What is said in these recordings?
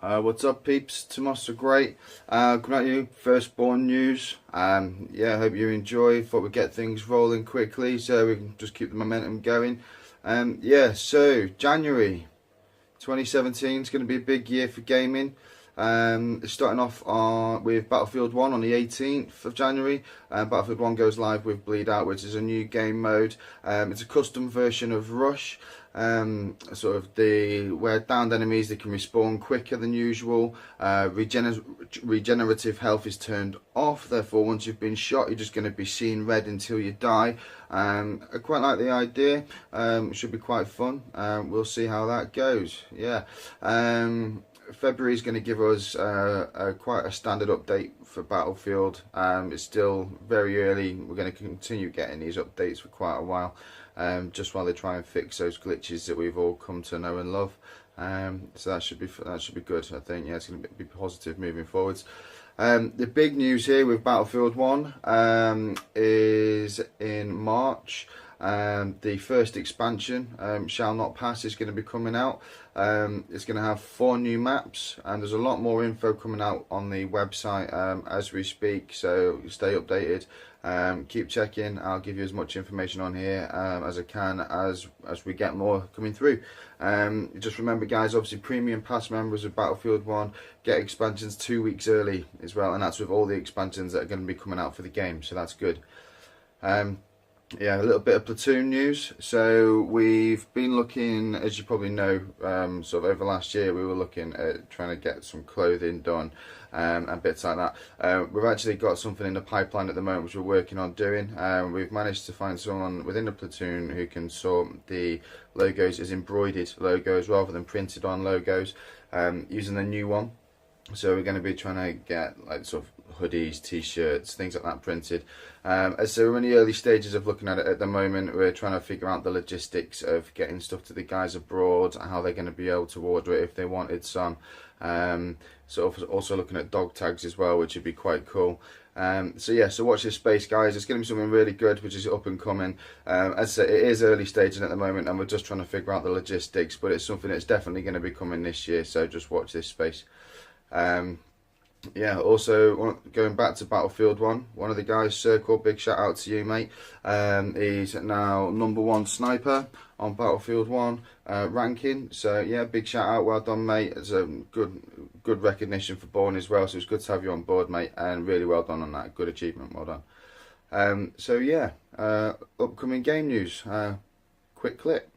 What's up, peeps? Tomas Great. Coming at you, Firstborn news. Yeah, I hope you enjoy. Thought we'd get things rolling quickly so we can just keep the momentum going. Yeah, so January 2017 is going to be a big year for gaming. Starting off with Battlefield 1 on the 18th of January. Battlefield 1 goes live with Bleed Out, which is a new game mode. It's a custom version of Rush. Where downed enemies, they can respawn quicker than usual. Regenerative health is turned off, therefore once you've been shot you're just going to be seeing red until you die. I quite like the idea. It should be quite fun. We'll see how that goes. Yeah. February is going to give us quite a standard update for Battlefield. It's still very early. We're going to continue getting these updates for quite a while, just while they try and fix those glitches that we've all come to know and love. So that should be good. I think, yeah, it's going to be positive moving forwards. The big news here with Battlefield 1 is in March. The first expansion, Shall Not Pass, is going to be coming out. It's going to have 4 new maps, and there's a lot more info coming out on the website as we speak, so stay updated. Keep checking. I'll give you as much information on here as I can as we get more coming through. Just remember, guys, obviously premium pass members of Battlefield 1 get expansions 2 weeks early as well, and that's with all the expansions that are going to be coming out for the game, so that's good. Yeah, a little bit of Platoon news. So we've been looking, as you probably know, sort of over last year we were looking at trying to get some clothing done and bits like that. We've actually got something in the pipeline at the moment which we're working on doing. We've managed to find someone within the platoon who can sort the logos as embroidered logos rather than printed on logos, using the new one. So we're going to be trying to get like sort of hoodies, t-shirts, things like that printed. So we're in the early stages of looking at it at the moment. We're trying to figure out the logistics of getting stuff to the guys abroad, how they're going to be able to order it if they wanted some. Also looking at dog tags as well, which would be quite cool. So watch this space, guys. It's going to be something really good, which is up and coming. As I said, it is early staging at the moment, and we're just trying to figure out the logistics, but it's something that's definitely going to be coming this year, so just watch this space. Yeah, also going back to Battlefield 1, one of the guys, Circle, big shout out to you, mate. He's now #1 sniper on Battlefield 1 ranking, so yeah, big shout out, well done, mate. It's a good recognition for Bourne as well, so it's good to have you on board, mate, and really well done on that, good achievement, well done. So yeah, upcoming game news, quick clip.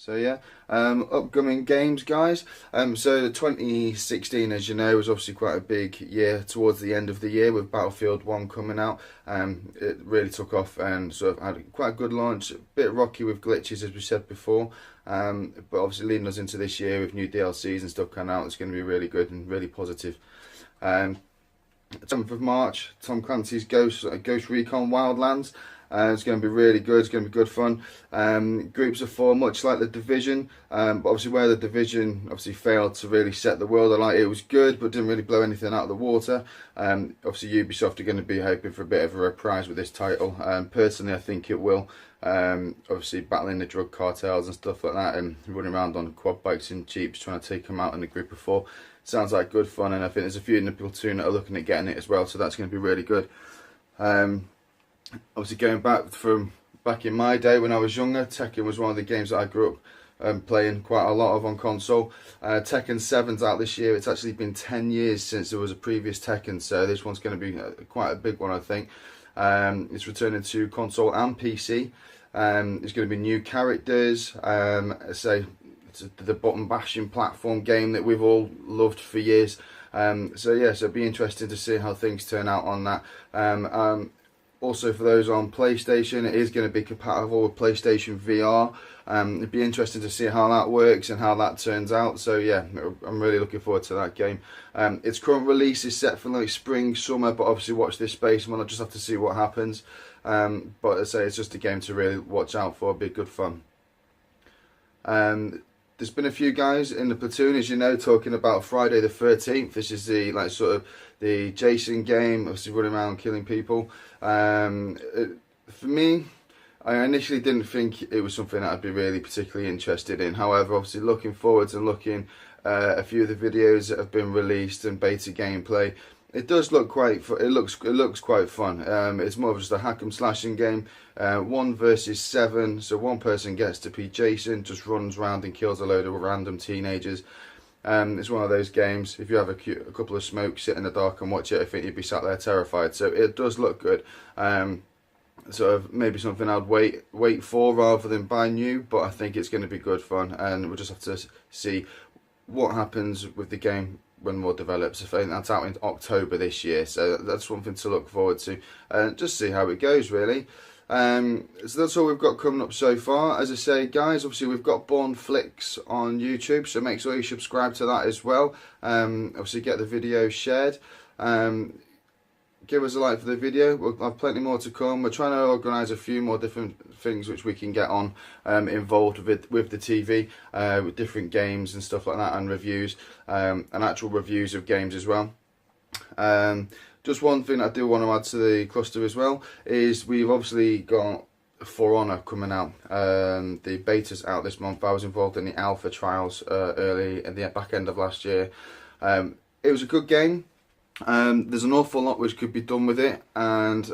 So yeah, upcoming games, guys. So the 2016, as you know, was obviously quite a big year towards the end of the year with Battlefield 1 coming out. It really took off and sort of had quite a good launch. A bit rocky with glitches, as we said before. But obviously leading us into this year with new DLCs and stuff coming out, it's going to be really good and really positive. 10th of March, Tom Clancy's Ghost Recon Wildlands. It's going to be really good. It's going to be good fun. Groups of 4, much like the Division, but obviously where the Division obviously failed to really set the world alight. It was good, but didn't really blow anything out of the water. Obviously Ubisoft are going to be hoping for a bit of a reprise with this title. Personally, I think it will. Obviously battling the drug cartels and stuff like that, and running around on quad bikes and jeeps trying to take them out in a group of 4. Sounds like good fun, and I think there's a few in the platoon that are looking at getting it as well, so that's going to be really good. Obviously going back in my day when I was younger, Tekken was one of the games that I grew up playing quite a lot of on console. Tekken 7's out this year. It's actually been 10 years since there was a previous Tekken, so this one's going to be quite a big one, I think. It's returning to console and PC. There's going to be new characters. It's the button bashing platform game that we've all loved for years. So yeah, so it'll be interesting to see how things turn out on that. Also, for those on PlayStation, it is going to be compatible with PlayStation VR. It'd be interesting to see how that works and how that turns out. So yeah, I'm really looking forward to that game. Its current release is set for like spring, summer, but obviously watch this space and we'll just have to see what happens. But I say it's just a game to really watch out for. It'll be good fun. There's been a few guys in the platoon, as you know, talking about Friday the 13th. This is the sort of the Jason game, obviously running around killing people. For me, I initially didn't think it was something that I'd be really particularly interested in. However, obviously looking forwards and looking a few of the videos that have been released and beta gameplay, it does look it looks quite fun. It's more of just a hack and slashing game, 1 versus 7. So one person gets to be Jason, just runs around and kills a load of random teenagers. It's one of those games. If you have a couple of smokes, sit in the dark and watch it, I think you'd be sat there terrified. So it does look good. Sort of maybe something I'd wait for rather than buy new, but I think it's going to be good fun, and we'll just have to see what happens with the game when more develops. I think that's out in October this year, so that's something to look forward to, and just see how it goes really. So that's all we've got coming up so far. As I say, guys, obviously we've got Born Flicks on YouTube, so make sure you subscribe to that as well. Obviously get the video shared. Give us a like for the video. We'll have plenty more to come. We're trying to organise a few more different things which we can get on involved with the TV, with different games and stuff like that, and reviews, and actual reviews of games as well. Just one thing I do want to add to the cluster as well is we've obviously got For Honor coming out. The beta's out this month. I was involved in the alpha trials early at the back end of last year. It was a good game. There's an awful lot which could be done with it, and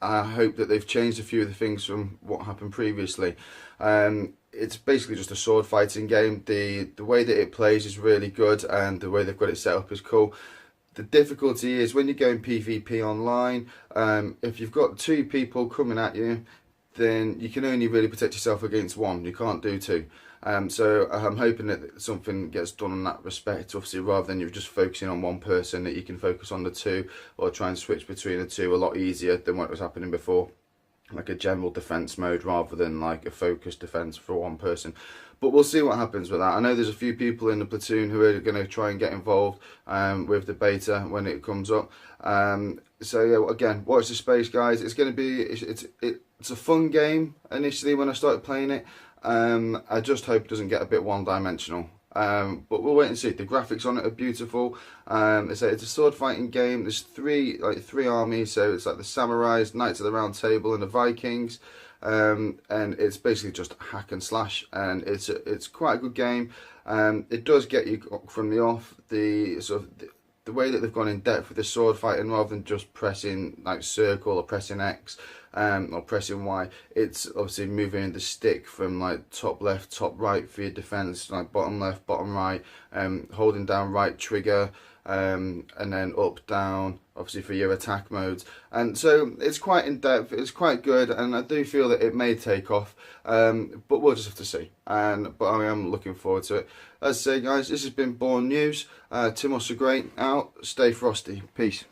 I hope that they've changed a few of the things from what happened previously. It's basically just a sword fighting game. The way that it plays is really good, and the way they've got it set up is cool. The difficulty is when you're going PvP online, if you've got 2 people coming at you, then you can only really protect yourself against 1. You can't do 2. So I'm hoping that something gets done in that respect, obviously, rather than you're just focusing on 1 person, that you can focus on the 2 or try and switch between the 2 a lot easier than what was happening before. Like a general defense mode rather than like a focused defense for 1 person. But we'll see what happens with that. I know there's a few people in the platoon who are going to try and get involved with the beta when it comes up. So yeah, again, watch the space, guys. It's going to be it's a fun game initially when I started playing it. I just hope it doesn't get a bit one-dimensional. But we'll wait and see. The graphics on it are beautiful. They say it's a sword fighting game. There's three armies, so it's like the samurais, Knights of the Round Table, and the Vikings. And it's basically just hack and slash, and it's quite a good game. It does get you from the off. The way that they've gone in depth with the sword fighting, rather than just pressing like circle or pressing X or pressing Y, it's obviously moving the stick from like top left, top right for your defense, like bottom left, bottom right, holding down right trigger, and then up, down, obviously for your attack modes. And so it's quite in depth, it's quite good, and I do feel that it may take off, but we'll just have to see. But I am looking forward to it. As I say, guys, this has been Born News. Tim Great out. Stay frosty. Peace.